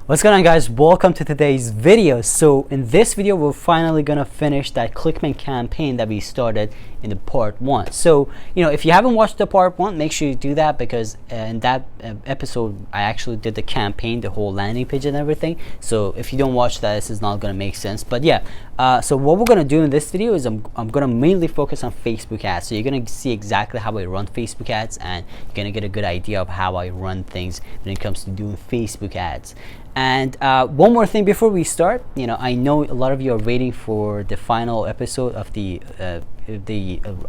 What's going on, guys? Welcome to today's video. So in this video we're finally gonna finish that Clickbank campaign that we started in the part 1. So if you haven't watched the part 1, make sure you do that, because in that episode I actually did the campaign, the whole landing page and everything. So if you don't watch that, this is not gonna make sense. But yeah, so what we're gonna do in this video is I'm gonna mainly focus on Facebook ads. So you're gonna see exactly how I run Facebook ads, and you're gonna get a good idea of how I run things when it comes to doing Facebook ads. And one more thing before we start, I know a lot of you are waiting for the final episode of the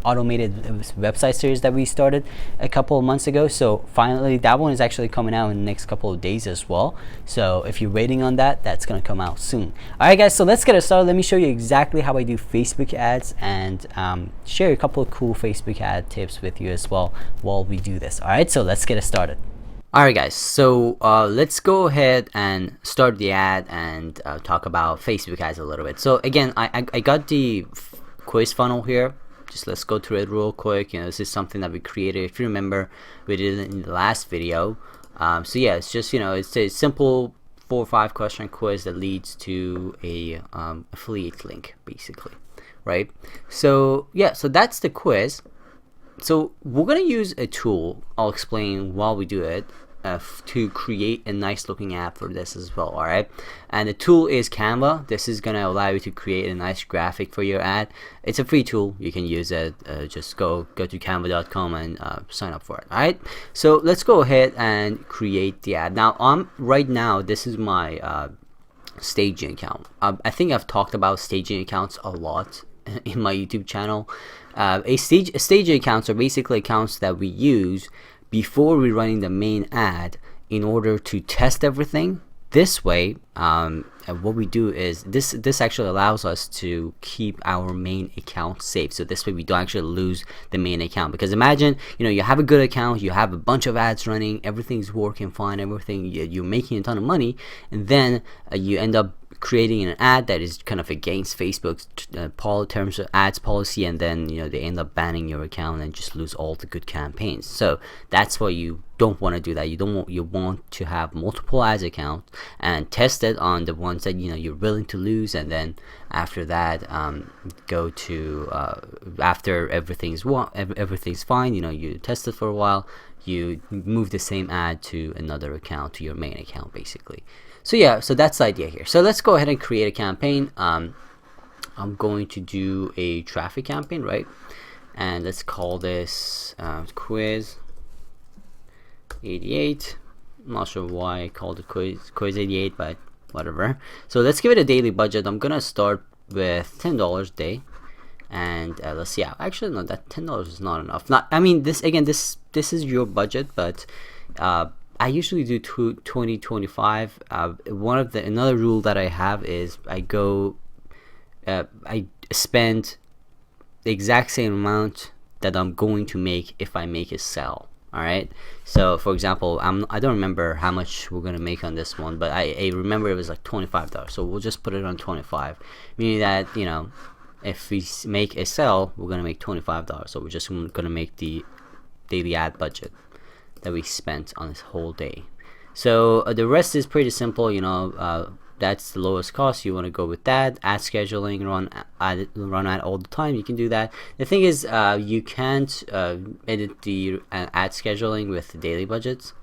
automated website series that we started a couple of months ago. So finally, that one is actually coming out in the next couple of days as well. So if you're waiting on that, that's gonna come out soon. All right, guys. So let's get started. Let me show you exactly how I do Facebook ads, and share a couple of cool Facebook ad tips with you as well while we do this. All right. So let's get started. Alright, guys, so let's go ahead and start the ad and talk about Facebook ads a little bit. So again, I got the quiz funnel here. Just let's go through it real quick. This is something that we created. If you remember, we did it in the last video. So yeah, it's just it's a simple 4 or 5 question quiz that leads to a affiliate link, basically, right? So yeah, so that's the quiz. So we're gonna use a tool. I'll explain while we do it. To create a nice looking ad for this as well. Alright, and the tool is Canva. This is gonna allow you to create a nice graphic for your ad. It's a free tool, you can use it. Just go to canva.com and sign up for it. Alright, so let's go ahead and create the ad. Now right now this is my staging account. I think I've talked about staging accounts a lot in my YouTube channel. Staging accounts are basically accounts that we use before we're running the main ad in order to test everything. This way, what we do is this actually allows us to keep our main account safe. So this way we don't actually lose the main account, because imagine you have a good account, you have a bunch of ads running, everything's working fine, everything, you're making a ton of money, and then you end up creating an ad that is kind of against Facebook's terms of ads policy, and then they end up banning your account and just lose all the good campaigns. So that's why you don't want to do that. You want to have multiple ads accounts and test it on the ones that you're willing to lose, and then after that go to after everything's fine, you test it for a while, you move the same ad to another account, to your main account, basically. So yeah, so that's the idea here. So let's go ahead and create a campaign. I'm going to do a traffic campaign, right? And let's call this quiz 88. I'm not sure why I called it quiz 88, but whatever. So let's give it a daily budget. I'm gonna start with $10 a day, and let's see. Actually, no, that $10 is not enough. This is your budget, but I usually do 20, 25. Another rule that I have is I spend the exact same amount that I'm going to make if I make a sell. All right. So for example, I don't remember how much we're gonna make on this one, but I remember it was like $25. So we'll just put it on 25, meaning that if we make a sell, we're gonna make $25. So we're just gonna make the daily ad budget that we spent on this whole day. So the rest is pretty simple. That's the lowest cost. You want to go with that. Ad scheduling, run ad all the time. You can do that. The thing is, you can't edit the ad scheduling with the daily budgets.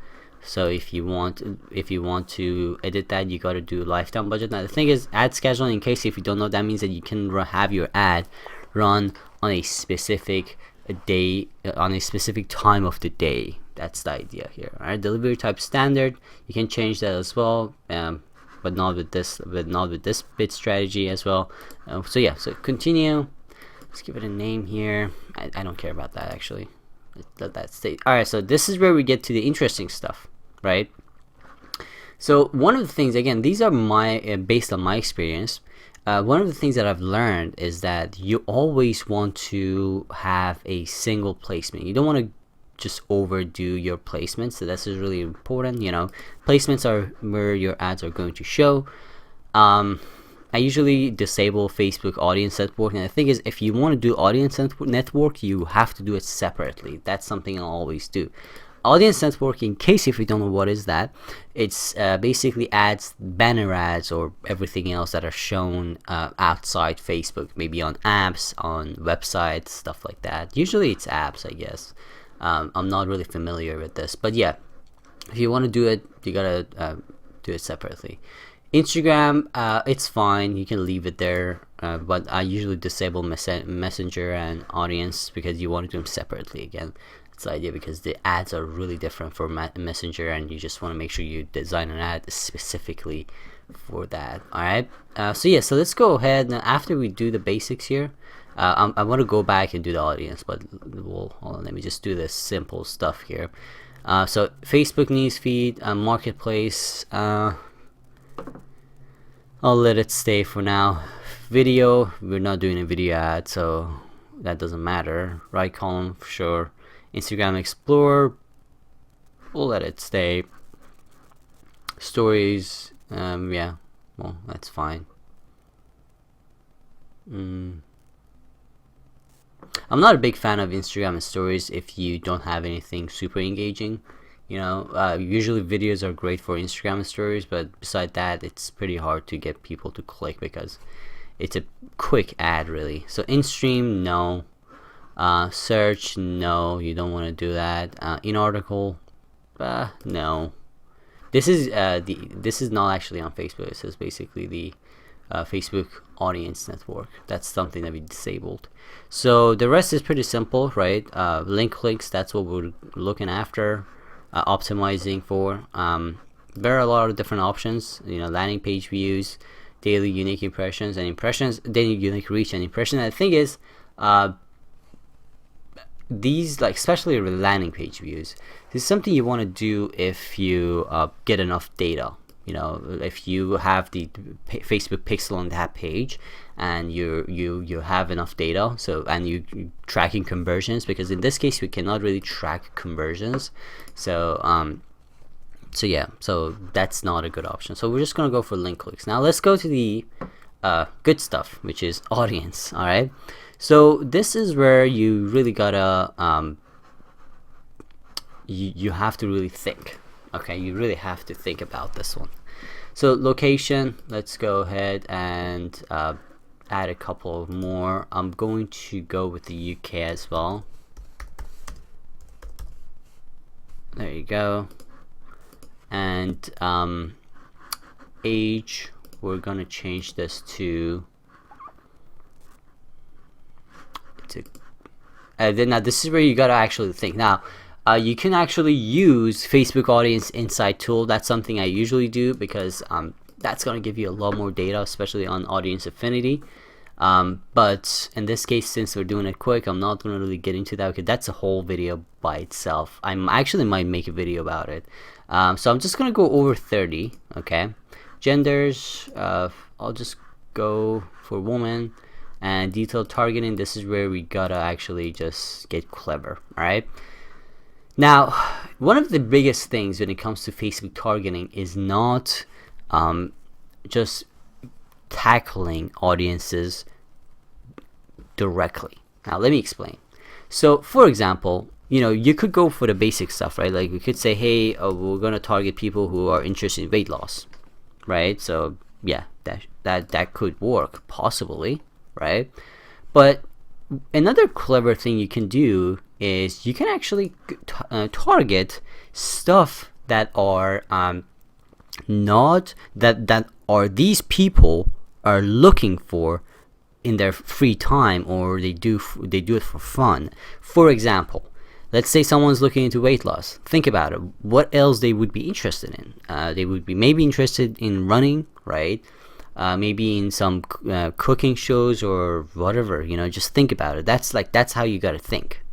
So if you want to edit that, you got to do lifetime budget. Now the thing is, ad scheduling, in case if you don't know, that means that you can have your ad run on a specific day, on a specific time of the day. That's the idea here. All right, delivery type standard. You can change that as well, but not with this bid strategy as well. So yeah, so continue. Let's give it a name here. I don't care about that, actually. Let that stay. All right, so this is where we get to the interesting stuff, right? So one of the things, again, these are based on my experience. One of the things that I've learned is that you always want to have a single placement. You don't want to just overdo your placements. So this is really important. Placements are where your ads are going to show. I usually disable Facebook audience network, and the thing is, if you want to do audience network, you have to do it separately. That's something I'll always do. Audience network, in case if you don't know what is that, it's basically ads, banner ads, or everything else that are shown outside Facebook, maybe on apps, on websites, stuff like that. Usually it's apps, I guess. I'm not really familiar with this, but yeah, if you want to do it, you gotta do it separately. Instagram, it's fine, you can leave it there, but I usually disable messenger and audience because you want to do them separately. Again, it's the idea because the ads are really different for messenger, and you just want to make sure you design an ad specifically for that. All right, so yeah, so let's go ahead now. After we do the basics here, I want to go back and do the audience, but hold on, let me just do this simple stuff here. So Facebook newsfeed, marketplace, I'll let it stay for now. Video, we're not doing a video ad, so that doesn't matter. Right column for sure. Instagram Explorer, we'll let it stay. Stories, yeah, well, that's fine. I'm not a big fan of Instagram and stories if you don't have anything super engaging. You know, usually videos are great for Instagram and stories, but beside that, it's pretty hard to get people to click because it's a quick ad, really. So in-stream, no. Search, no, you don't want to do that. In article, no. This is this is not actually on Facebook. This is basically the Facebook audience network. That's something that we disabled. So the rest is pretty simple, right? Link clicks, that's what we're looking after, optimizing for. There are a lot of different options, you know, landing page views, daily unique impressions and impressions, daily unique reach and impression. And the thing is, these, like especially landing page views, this is something you want to do if you get enough data. You know, if you have the Facebook pixel on that page and you have enough data, so and you tracking conversions, because in this case we cannot really track conversions, so so yeah, so that's not a good option. So we're just gonna go for link clicks. Now let's go to the good stuff, which is audience. All right, so this is where you really gotta you have to really think. Okay, you really have to think about this one. So location, let's go ahead and add a couple more. I'm going to go with the UK as well. There you go. And age, we're gonna change this to now this is where you gotta actually think. Now you can actually use Facebook Audience Insight tool. That's something I usually do because that's going to give you a lot more data, especially on audience affinity. But in this case, since we're doing it quick, I'm not going to really get into that because that's a whole video by itself. I actually might make a video about it. So I'm just going to go over 30. Okay, genders, I'll just go for woman. And detailed targeting, this is where we gotta actually just get clever. All right. Now, one of the biggest things when it comes to Facebook targeting is not just tackling audiences directly. Now, let me explain. So, for example, you know, you could go for the basic stuff, right? Like we could say, hey, we're gonna target people who are interested in weight loss, right? So, yeah, that could work possibly, right? But another clever thing you can do is you can actually target stuff that are not that are these people are looking for in their free time, or they do it for fun. For example, let's say someone's looking into weight loss. Think about it. What else they would be interested in? They would be maybe interested in running, right? Maybe in some cooking shows or whatever. You know, just think about it. That's how you gotta think.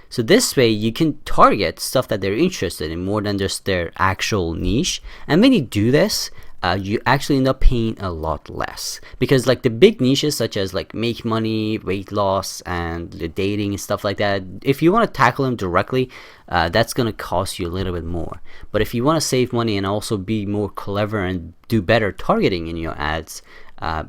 So this way you can target stuff that they're interested in more than just their actual niche. And when you do this, you actually end up paying a lot less, because like the big niches such as like make money, weight loss, and the dating and stuff like that, if you want to tackle them directly, that's going to cost you a little bit more. But if you want to save money and also be more clever and do better targeting in your ads,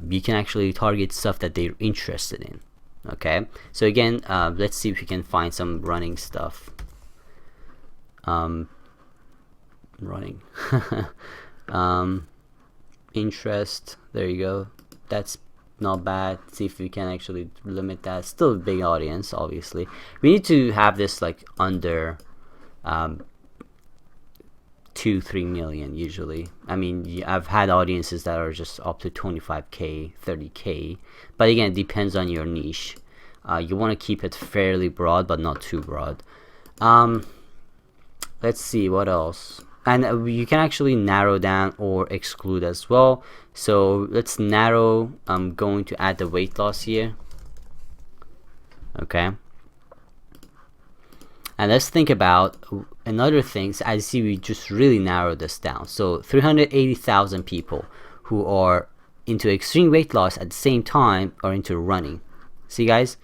you can actually target stuff that they're interested in. Okay, so again, let's see if we can find some running stuff. running. Interest, there you go, that's not bad. See if we can actually limit that. Still a big audience, obviously. We need to have this like under 2-3 million usually. I mean, I've had audiences that are just up to 25k, 30k, but again, it depends on your niche. You want to keep it fairly broad, but not too broad. Let's see what else. And you can actually narrow down or exclude as well. So let's narrow. I'm going to add the weight loss here. Okay. And let's think about another thing. So as you see, we just really narrowed this down. So 380,000 people who are into extreme weight loss at the same time are into running. See, guys?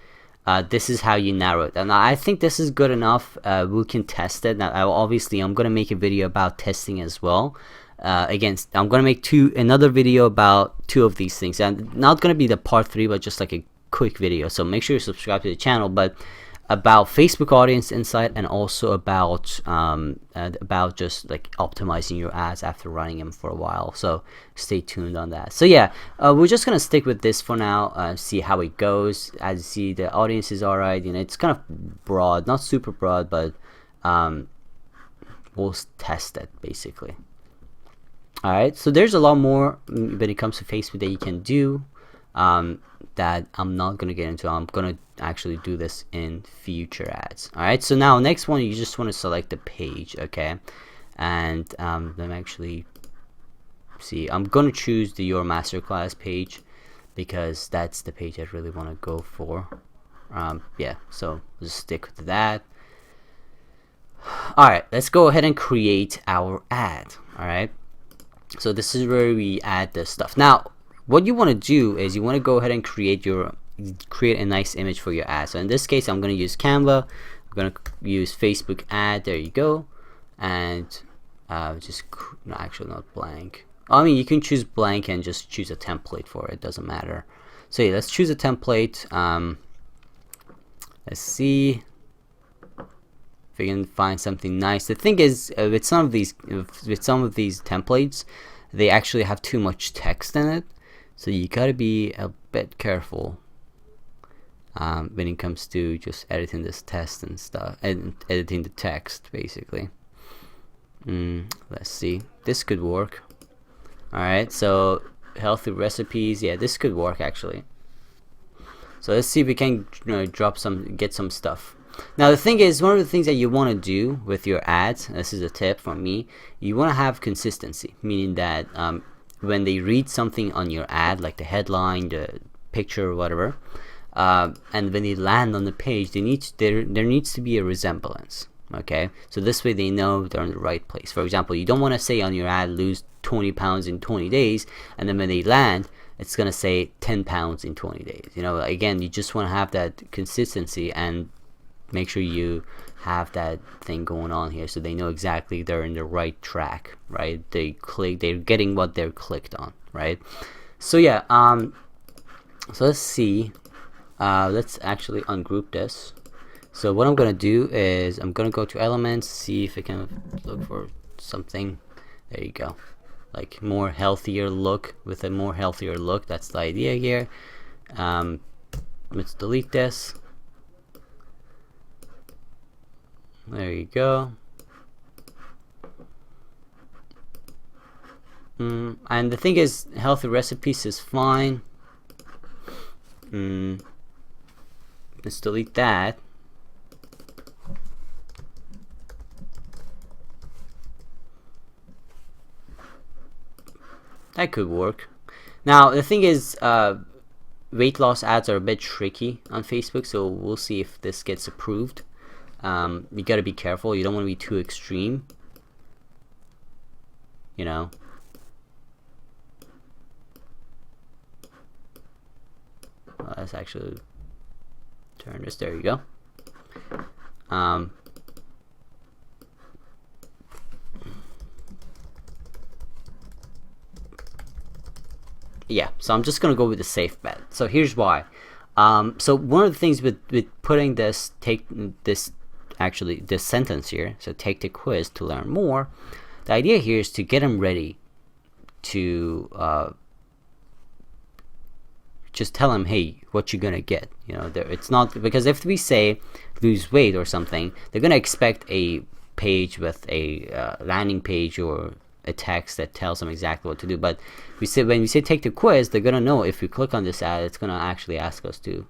This is how you narrow it, and I think this is good enough. We can test it. Now, obviously, I'm gonna make a video about testing as well. Again, I'm gonna make another video about 2 of these things, and not gonna be the part 3, but just like a quick video. So make sure you subscribe to the channel. But about Facebook audience insight, and also about just like optimizing your ads after running them for a while. So stay tuned on that. So yeah, we're just gonna stick with this for now, see how it goes. As you see, the audience is all right. You know, it's kind of broad, not super broad, but we'll test it basically. All right, so there's a lot more when it comes to Facebook that you can do, that I'm not gonna get into. I'm gonna actually do this in future ads. All right, so now next one, you just want to select the page. Okay, and let me actually see. I'm gonna choose the Your Masterclass page because that's the page I really want to go for. Yeah, so just stick with that. All right, let's go ahead and create our ad. All right, so this is where we add this stuff. Now what you want to do is you want to go ahead and create a nice image for your ad. So in this case, I'm going to use Canva. I'm going to use Facebook ad. There you go. And no, actually not blank. I mean, you can choose blank and just choose a template for it. Doesn't matter. So yeah, let's choose a template. Let's see if we can find something nice. The thing is, with some of these templates, they actually have too much text in it. So you gotta be a bit careful when it comes to just editing this text and stuff, and editing the text basically. Let's see, this could work. All right, so healthy recipes, yeah, this could work actually. So let's see if we can get some stuff. Now the thing is, one of the things that you want to do with your ads, this is a tip from me, you want to have consistency, meaning that when they read something on your ad, like the headline, the picture, or whatever, and when they land on the page, there needs to be a resemblance. Okay, so this way they know they're in the right place. For example, you don't want to say on your ad, lose 20 pounds in 20 days, and then when they land, it's gonna say 10 pounds in 20 days. You know, again, you just want to have that consistency and make sure you have that thing going on here, so they know exactly they're in the right track, right? They're getting what they're clicked on, right? So yeah, so let's see. Let's actually ungroup this. So what I'm gonna do is I'm gonna go to elements, see if I can look for something. There you go, like more healthier look, with a more healthier look. That's the idea here. Let's delete this. There you go. And the thing is, healthy recipes is fine. Let's delete that. That could work. Now the thing is, weight loss ads are a bit tricky on Facebook, so we'll see if this gets approved. You got to be careful. You don't want to be too extreme, you know. Let's actually turn this. There you go. Yeah, so I'm just gonna go with the safe bet. So here's why. So one of the things with putting this actually this sentence here, so take the quiz to learn more. The idea here is to get them ready to just tell them, hey, what you're gonna get. You know, it's not, because if we say lose weight or something, they're gonna expect a page with a landing page or a text that tells them exactly what to do. But when we say take the quiz, they're gonna know if we click on this ad, it's gonna actually ask us to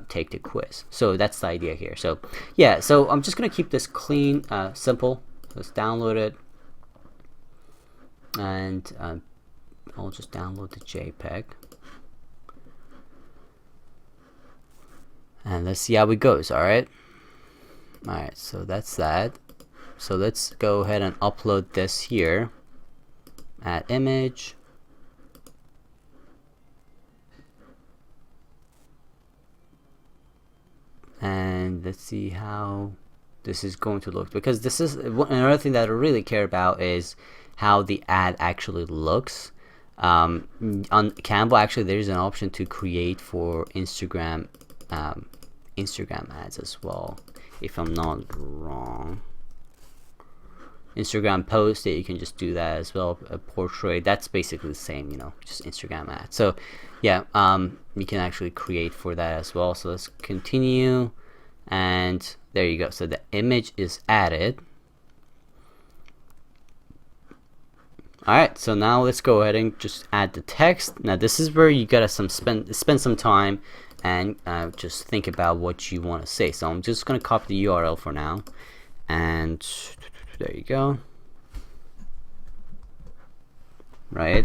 take the quiz. So that's the idea here. So yeah, so I'm just gonna keep this clean, simple. Let's download it, and I'll just download the JPEG. And let's see how it goes. Alright, so that's that. So let's go ahead and upload this here. Add image. And let's see how this is going to look, because this is another thing that I really care about, is how the ad actually looks. On Canva, actually, there's an option to create for Instagram ads as well, if I'm not wrong. Instagram post, that you can just do that as well. A portrait, that's basically the same, you know, just Instagram ads. So yeah, you can actually create for that as well. So let's continue, and there you go. So the image is added. Alright, so now let's go ahead and just add the text. Now this is where you gotta spend some time and just think about what you want to say. So I'm just going to copy the URL for now, and there you go. Right,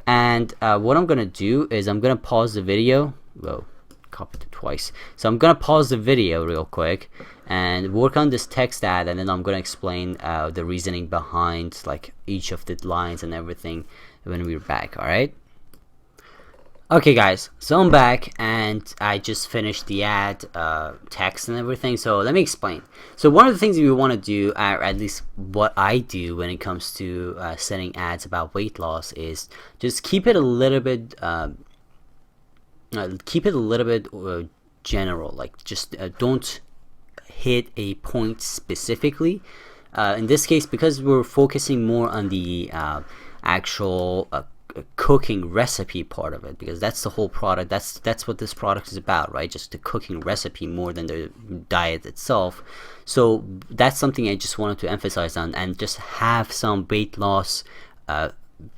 and what I'm going to do is I'm going to pause the video. Whoa, copied it twice. So I'm going to pause the video real quick and work on this text ad, and then I'm going to explain the reasoning behind like each of the lines and everything when we're back. Alright. Okay guys, so I'm back, and I just finished the ad text and everything. So let me explain. So one of the things that we want to do, or at least what I do when it comes to setting ads about weight loss, is just keep it a little bit general. Like just don't hit a point specifically. In this case, because we're focusing more on the actual cooking recipe part of it, because that's the whole product, that's what this product is about, right? Just the cooking recipe more than the diet itself. So that's something I just wanted to emphasize on, and just have some weight loss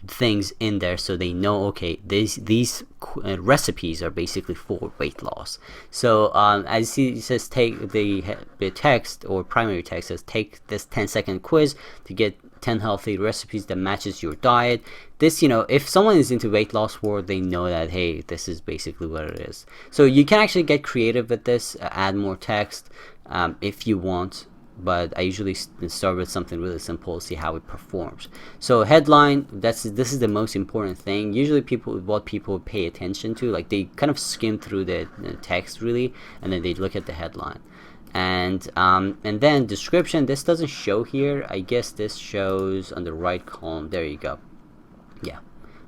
things in there, so they know, okay, these recipes are basically for weight loss. So as you see, it says take the text, or primary text says take this 10-second quiz to get 10 healthy recipes that matches your diet. This, you know, if someone is into weight loss world, they know that, hey, this is basically what it is. So you can actually get creative with this, add more text if you want, but I usually start with something really simple, see how it performs. So headline, this is the most important thing. Usually what people pay attention to, like they kind of skim through the text really, and then they look at the headline. And then description, this doesn't show here. I guess this shows on the right column. There you go. Yeah,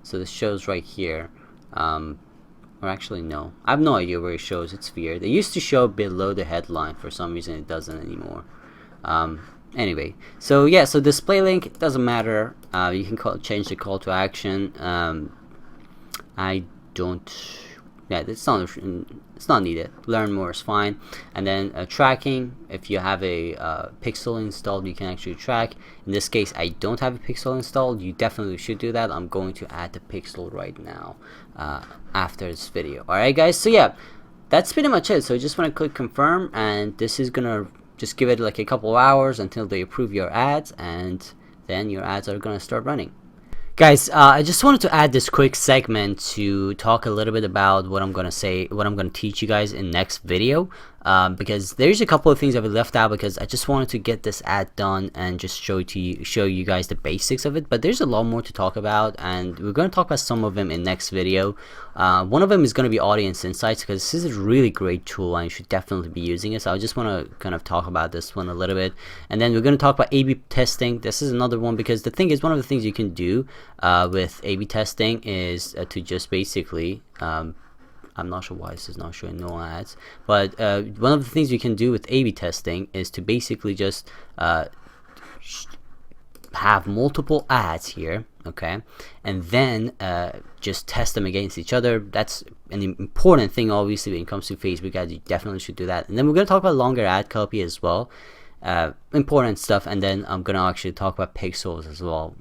so this shows right here. Or actually no, I have no idea where it shows. It's weird. It used to show below the headline. For some reason it doesn't anymore. Anyway, so yeah, so display link doesn't matter. You can change the call to action. I don't. Yeah, it's not needed. Learn more is fine. And then tracking, if you have a pixel installed, you can actually track. In this case, I don't have a pixel installed. You definitely should do that. I'm going to add the pixel right now after this video. Alright guys, so yeah, that's pretty much it. So you just want to click confirm, and this is gonna just give it like a couple hours until they approve your ads, and then your ads are gonna start running. Guys, I just wanted to add this quick segment to talk a little bit about what I'm going to teach you guys in next video, because there's a couple of things that we left out, because I just wanted to get this ad done and just show you guys the basics of it. But there's a lot more to talk about, and we're going to talk about some of them in next video. One of them is going to be audience insights, because this is a really great tool and you should definitely be using it. So I just want to kind of talk about this one a little bit, and then we're going to talk about A/B testing. This is another one, because the thing is, one of the things you can do with A/B testing is to just basically I'm not sure why this is not showing no ads, but one of the things you can do with A/B testing is to basically just have multiple ads here, okay, and then just test them against each other. That's an important thing, obviously, when it comes to Facebook ads. You definitely should do that. And then we're going to talk about longer ad copy as well, important stuff. And then I'm going to actually talk about pixels as well,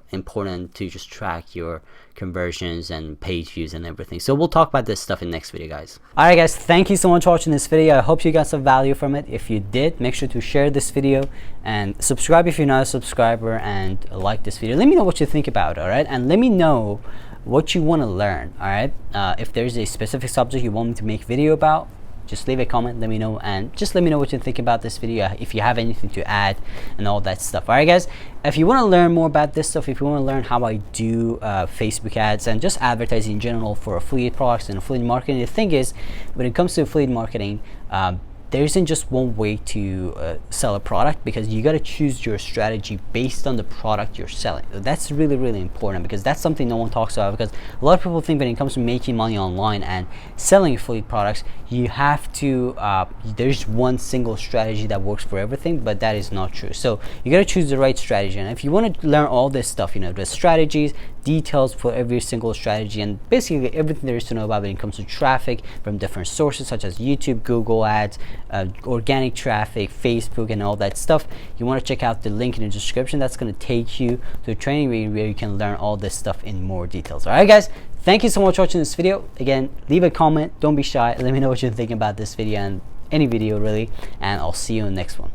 important to just track your conversions and page views and everything. So we'll talk about this stuff in next video, guys. Alright guys, thank you so much for watching this video. I hope you got some value from it. If you did, make sure to share this video and subscribe if you're not a subscriber, and like this video. Let me know what you think about it, alright? And let me know what you want to learn, alright? If there's a specific subject you want me to make video about, just leave a comment, let me know, and just let me know what you think about this video, if you have anything to add and all that stuff. Alright guys, if you want to learn more about this stuff, if you want to learn how I do Facebook ads and just advertising in general for affiliate products and affiliate marketing, the thing is, when it comes to affiliate marketing, there isn't just one way to sell a product, because you got to choose your strategy based on the product you're selling. That's really, really important, because that's something no one talks about. Because a lot of people think when it comes to making money online and selling affiliate products, you have to there's one single strategy that works for everything, but that is not true. So you got to choose the right strategy. And if you want to learn all this stuff, you know, the strategies, details for every single strategy, and basically everything there is to know about when it comes to traffic from different sources such as YouTube, Google ads, organic traffic, Facebook, and all that stuff, you want to check out the link in the description. That's going to take you to a training where you can learn all this stuff in more details. Alright guys, thank you so much for watching this video. Again, leave a comment, don't be shy, let me know what you're thinking about this video and any video really, and I'll see you in the next one.